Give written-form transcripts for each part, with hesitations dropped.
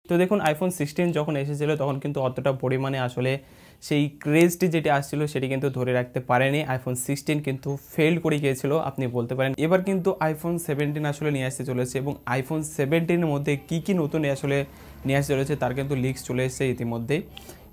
তো দেখুন আইফোন 16 যখন এসেছিল তখন কিন্তু অতটা পরিমাণে আসলে সেই ক্রেজটি যেটি আসছিল সেটি কিন্তু ধরে রাখতে পারেনি। আইফোন 16 কিন্তু ফেল করে গিয়েছিল আপনি বলতে পারেন। এবার কিন্তু আইফোন 17 আসলে নিয়ে আসতে চলেছে এবং আইফোন 17 এর মধ্যে কি কি নতুন আসলে নিয়ে আসতে চলেছে তার কিন্তু লিক্স চলে এসেছে ইতিমধ্যেই।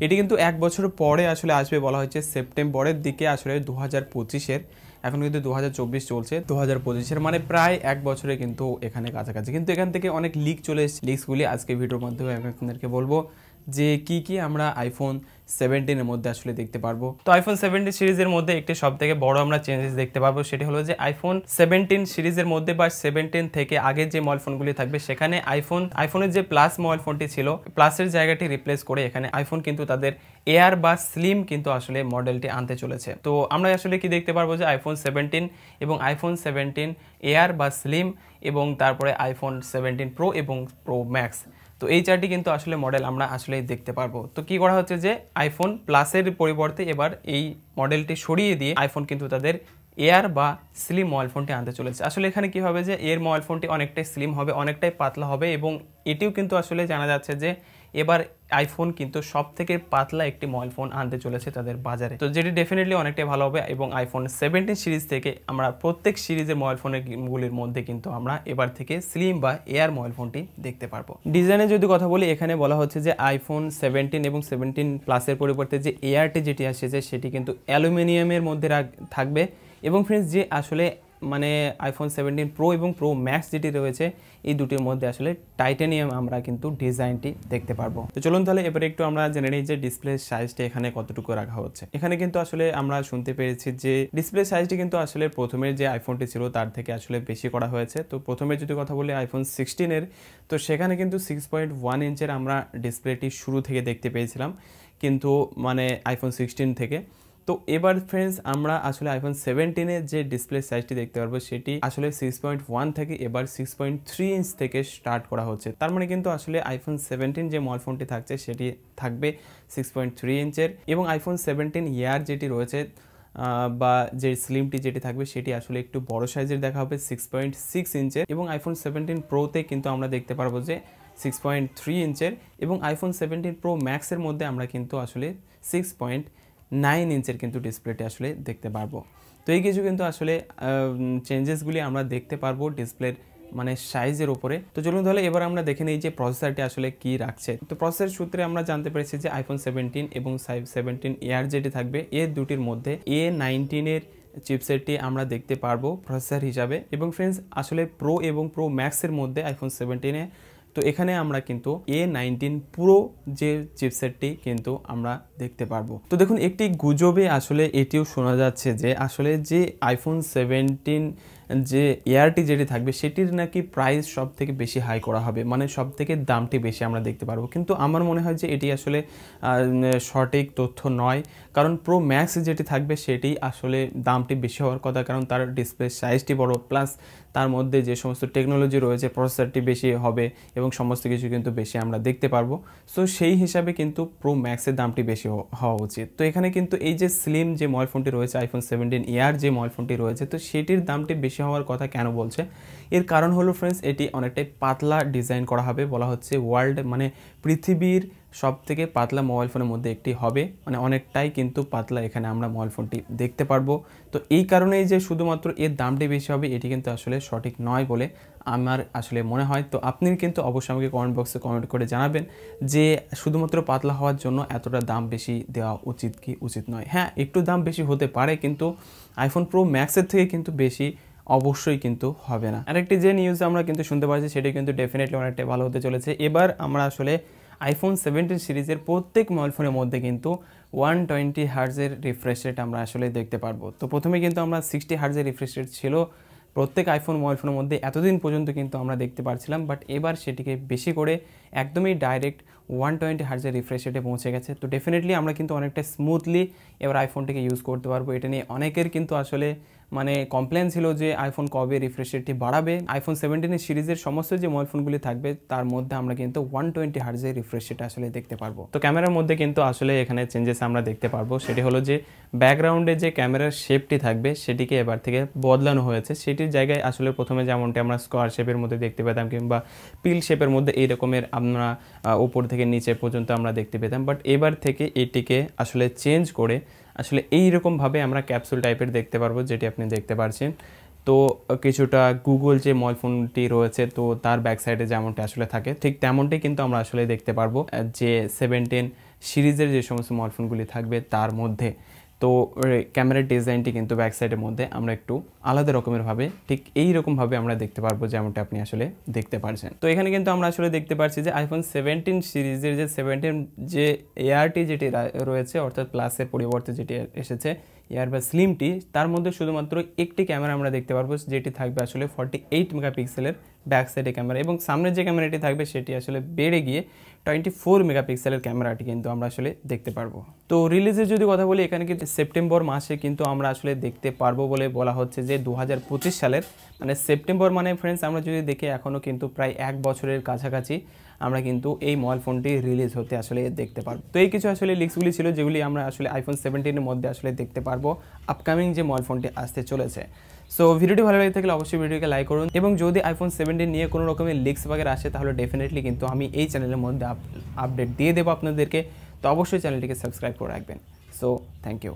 এটি কিন্তু 1 বছর পরে আসলে আসবে বলা হয়েছে, সেপ্টেম্বরের দিকে আসলে 2025-এর। এখন কিন্তু 2024 চলছে, 2025-এর মানে প্রায় 1 বছরে কিন্তু এখানে কাছাকাছি। কিন্তু এখান থেকে অনেক লিক চলে এসেছে। লিক্সগুলি আজকে ভিডিওর মাধ্যমে আমি আপনাদেরকে বলবো যে কি কি আমরা আইফোন 17 এর মধ্যে আসলে দেখতে পারবো। তো আইফোন 17 সিরিজের মধ্যে একটি সবথেকে বড় আমরা চেঞ্জেস দেখতে পারবো, সেটি হলো যে আইফোন 17 সিরিজের মধ্যে বা 17 থেকে আগে যে মোবাইল ফোনগুলি থাকবে সেখানে আইফোনের যে প্লাস মোবাইল ফোনটি ছিল, প্লাসের জায়গাটি রিপ্লেস করে এখানে আইফোন কিন্তু তাদের এয়ার বা স্লিম কিন্তু আসলে মডেলটি আনতে চলেছে। তো আমরা আসলে কি দেখতে পারবো যে আইফোন 17 এবং আইফোন 17 এয়ার বা স্লিম এবং তারপরে আইফোন 17 প্রো এবং প্রো ম্যাক্স, তো এই চারটি কিন্তু আসলে মডেল আমরা আসলেই দেখতে পারবো। তো কি করা হচ্ছে যে আইফোন প্লাসের পরিবর্তে এবার এই মডেলটি সরিয়ে দিয়ে আইফোন কিন্তু তাদের এয়ার বা স্লিম মোবাইল ফোনটি আনতে চলেছে। আসলে এখানে কি হবে যে এর মোবাইল ফোনটি অনেকটাই স্লিম হবে, অনেকটাই পাতলা হবে এবং এটিও কিন্তু আসলে জানা যাচ্ছে যে এবার আইফোন কিন্তু সব থেকে পাতলা একটি মোবাইল ফোন আনতে চলেছে তাদের বাজারে, তো যেটি ডেফিনেটলি অনেকটাই ভালো হবে। এবং আইফোন 17 সিরিজ থেকে আমরা প্রত্যেক সিরিজের মোবাইল ফোনগুলির মধ্যে কিন্তু আমরা এবার থেকে স্লিম বা এয়ার মোবাইল ফোনটি দেখতে পারবো। ডিজাইনের যদি কথা বলি, এখানে বলা হচ্ছে যে আইফোন 17 এবং 17 প্লাসের পরিবর্তে যে এয়ারটি যেটি আসছে সেটি কিন্তু অ্যালুমিনিয়ামের মধ্যে থাকবে। এবং ফ্রেন্ডস যে আসলে মানে আইফোন 17 প্রো এবং প্রো ম্যাক্স যেটি রয়েছে এই দুটির মধ্যে আসলে টাইটানিয়াম আমরা কিন্তু ডিজাইনটি দেখতে পারবো। তো চলুন তাহলে এবারে একটু আমরা জেনে নিই যে ডিসপ্লে সাইজটা এখানে কতটুকু রাখা হচ্ছে। এখানে কিন্তু আসলে আমরা শুনতে পেরেছি যে ডিসপ্লে সাইজটি কিন্তু আসলে প্রথমের যে আইফোনটি ছিল তার থেকে আসলে বেশি করা হয়েছে। তো প্রথমে যদি কথা বলি আইফোন 16 তো সেখানে কিন্তু 6.1 ইঞ্চের আমরা ডিসপ্লেটি শুরু থেকে দেখতে পেয়েছিলাম কিন্তু মানে আইফোন 16 থেকে। তো এবার ফ্রেন্ডস আমরা আসলে আইফোন 17 যে ডিসপ্লে সাইজটি দেখতে পারবো সেটি আসলে 6.1 থেকে এবার 6.3 ইঞ্চ থেকে স্টার্ট করা হচ্ছে। তার মানে কিন্তু আসলে আইফোন 17 যে মোবাইল ফোনটি থাকছে সেটি থাকবে 6.3 ইঞ্চের এবং আইফোন 17 ইয়ার যেটি রয়েছে বা যে স্লিমটি যেটি থাকবে সেটি আসলে একটু বড় সাইজের দেখা হবে 6.6 ইঞ্চের এবং আইফোন 17 প্রোতে কিন্তু আমরা দেখতে পারবো যে 6.3 ইঞ্চের এবং আইফোন 17 প্রো ম্যাক্সের মধ্যে আমরা কিন্তু আসলে 6.9 ইঞ্চের কিন্তু ডিসপ্লেটি আসলে দেখতে পারবো। তো এই কিছু কিন্তু আসলে চেঞ্জেসগুলি আমরা দেখতে পারবো ডিসপ্লের মানে সাইজের উপরে। তো চলুন তাহলে এবার আমরা দেখে নিই যে প্রসেসরটি আসলে কি রাখছে। তো প্রসেসর সূত্রে আমরা জানতে পেরেছি যে আইফোন 17 এবং 17 এয়ার যেটি থাকবে এর দুটির মধ্যে A19 এর চিপসেটটি আমরা দেখতে পারবো প্রসেসর হিসাবে। এবং ফ্রেন্ডস আসলে প্রো এবং প্রো ম্যাক্সের মধ্যে আইফোন 17 তো এখানে আমরা কিন্তু A19 প্রো যে চিপসেটটি কিন্তু আমরা দেখতে পারবো। তো দেখুন একটি গুজবে আসলে এটিও শোনা যাচ্ছে যে আসলে যে আইফোন 17 যে এয়ারটি যেটি থাকবে সেটির নাকি প্রাইস সব থেকে বেশি হাই করা হবে, মানে সব থেকে দামটি বেশি আমরা দেখতে পারবো। কিন্তু আমার মনে হয় যে এটি আসলে সঠিক তথ্য নয়, কারণ প্রো ম্যাক্স যেটি থাকবে সেটি আসলে দামটি বেশি হওয়ার কথা, কারণ তার ডিসপ্লে সাইজটি বড় প্লাস তার মধ্যে যে সমস্ত টেকনোলজি রয়েছে প্রসেসরটি বেশি হবে এবং সমস্ত কিছু কিন্তু বেশি আমরা দেখতে পারবো। সো সেই হিসাবে কিন্তু প্রো ম্যাক্সের দামটি বেশি হওয়া উচিত। তো এখানে কিন্তু এই যে স্লিম যে মোবাইল ফোনটি রয়েছে আইফোন 17 এয়ার যে মোবাইল ফোনটি রয়েছে তো সেটির দামটি বেশি হওয়ার কথা কেন বলছে, এর কারণ হলো ফ্রেন্ডস এটি অনেকটাই পাতলা ডিজাইন করা হবে। বলা হচ্ছে ওয়ার্ল্ড মানে পৃথিবীর সব থেকে পাতলা মোবাইল ফোনের মধ্যে একটি হবে, মানে অনেকটাই কিন্তু পাতলা এখানে আমরা মোবাইল ফোনটি দেখতে পারবো। তো এই কারণেই যে শুধুমাত্র এর দামটি বেশি হবে এটি কিন্তু আসলে সঠিক নয় বলে আমার আসলে মনে হয়। তো আপনি কিন্তু অবশ্যই আমাকে কমেন্ট বক্সে কমেন্ট করে জানাবেন যে শুধুমাত্র পাতলা হওয়ার জন্য এতটা দাম বেশি দেওয়া উচিত কি উচিত নয়। হ্যাঁ একটু দাম বেশি হতে পারে কিন্তু আইফোন প্রো ম্যাক্সের থেকে কিন্তু বেশি অবশ্যই কিন্তু হবে না। আরেকটি যে নিউজ আমরা কিন্তু শুনতে পাচ্ছি সেটি কিন্তু ডেফিনেটলি অনেকটাই ভালো হতে চলেছে। এবার আমরা আসলে আইফোন 17 সিরিজের প্রত্যেক মোবাইল ফোনের মধ্যে কিন্তু 120 হার্জের রিফ্রেশ রেট আমরা আসলে দেখতে পারবো। তো প্রথমে কিন্তু আমরা 60 হার্জের রিফ্রেশ রেট ছিল প্রত্যেক আইফোন মোবাইল ফোনের মধ্যে এতদিন পর্যন্ত কিন্তু আমরা দেখতে পারছিলাম, বাট এবার সেটিকে বেশি করে একদমই ডাইরেক্ট 120 হার্জের রিফ্রেশ রেটে পৌঁছে গেছে। তো ডেফিনেটলি আমরা কিন্তু অনেকটা স্মুথলি এবার আইফোনটিকে ইউজ করতে পারবো। এটা নিয়ে অনেকের কিন্তু আসলে মানে কমপ্লেন ছিল যে আইফোন কবে রিফ্রেশ রেটটি বাড়াবে। আইফোন 17 সিরিজের সমস্ত যে মোবাইল ফোনগুলি থাকবে তার মধ্যে আমরা কিন্তু 120 হার্জের রিফ্রেশ রেট আসলে দেখতে পারবো। তো ক্যামেরার মধ্যে কিন্তু আসলে এখানে চেঞ্জেস আমরা দেখতে পারবো, সেটি হলো যে ব্যাকগ্রাউন্ডে যে ক্যামেরার শেপটি থাকবে সেটিকে এবার থেকে বদলানো হয়েছে। সেটির জায়গায় আসলে প্রথমে যেমনটি আমরা স্কোয়ার শেপের মধ্যে দেখতে পেতাম কিংবা পিল শেপের মধ্যে এই রকমের আমরা উপর থেকে নিচে পর্যন্ত আমরা দেখতে পেতাম, বাট এবার থেকে এটিকে আসলে চেঞ্জ করে আসলে এইরকমভাবে আমরা ক্যাপসুল টাইপের দেখতে পারবো, যেটি আপনি দেখতে পাচ্ছেন। তো কিছুটা গুগল যে মোবাইল ফোনটি রয়েছে তো তার ব্যাক সাইডে যেমনটি আসলে থাকে ঠিক তেমনটাই কিন্তু আমরা আসলে দেখতে পারবো যে 17 সিরিজের যে সমস্ত মোবাইল ফোনগুলি থাকবে তার মধ্যে। তো ক্যামেরার ডিজাইনটি কিন্তু ব্যাক সাইডের মধ্যে আমরা একটু আলাদা রকমের ভাবে ঠিক এই রকমভাবে আমরা দেখতে পারবো, যেমনটা আপনি আসলে দেখতে পারছেন। তো এখানে কিন্তু আমরা আসলে দেখতে পাচ্ছি যে আইফোন 17 সিরিজের যে 17 যে এআরটি যেটি রয়েছে অর্থাৎ প্লাসের পরিবর্তে যেটি এসেছে এয়ার বা স্লিমটি, তার মধ্যে শুধুমাত্র একটি ক্যামেরা আমরা দেখতে পারবো যেটি থাকবে আসলে 48 মেগাপিক্সেলের ব্যাক সাইডে ক্যামেরা, এবং সামনের যে ক্যামেরাটি থাকবে সেটি আসলে বেড়ে গিয়ে 24 মেগাপিক্সেলের ক্যামেরাটি কিন্তু আমরা আসলে দেখতে পারবো। তো রিলিজের যদি কথা বলি এখানে কিন্তু সেপ্টেম্বর মাসে কিন্তু আমরা আসলে দেখতে পারবো বলে বলা হচ্ছে যে 2025 সালের মানে সেপ্টেম্বর, মানে ফ্রেন্ডস আমরা যদি দেখি এখনও কিন্তু প্রায় 1 বছরের কাছাকাছি আমরা কিন্তু এই মোবাইল ফোনটি রিলিজ হতে আসলে দেখতে পারবো। তো এই কিছু আসলে লিক্সগুলি ছিল যেগুলি আমরা আসলে আইফোন 17 মধ্যে আসলে দেখতে পারবো আপকামিং যে মোবাইল ফোনটি আসতে চলেছে। সো ভিডিওটি ভালো লাগে থাকলে অবশ্যই ভিডিওকে লাইক করুন, এবং যদি আইফোন 17 নিয়ে কোনো রকমের লিক্স বাগের আসে তাহলে ডেফিনেটলি কিন্তু আমি এই চ্যানেলের মধ্যে আপডেট দিয়ে দেবো আপনাদেরকে। তো অবশ্যই চ্যানেলটিকে সাবস্ক্রাইব করে রাখবেন। So thank you.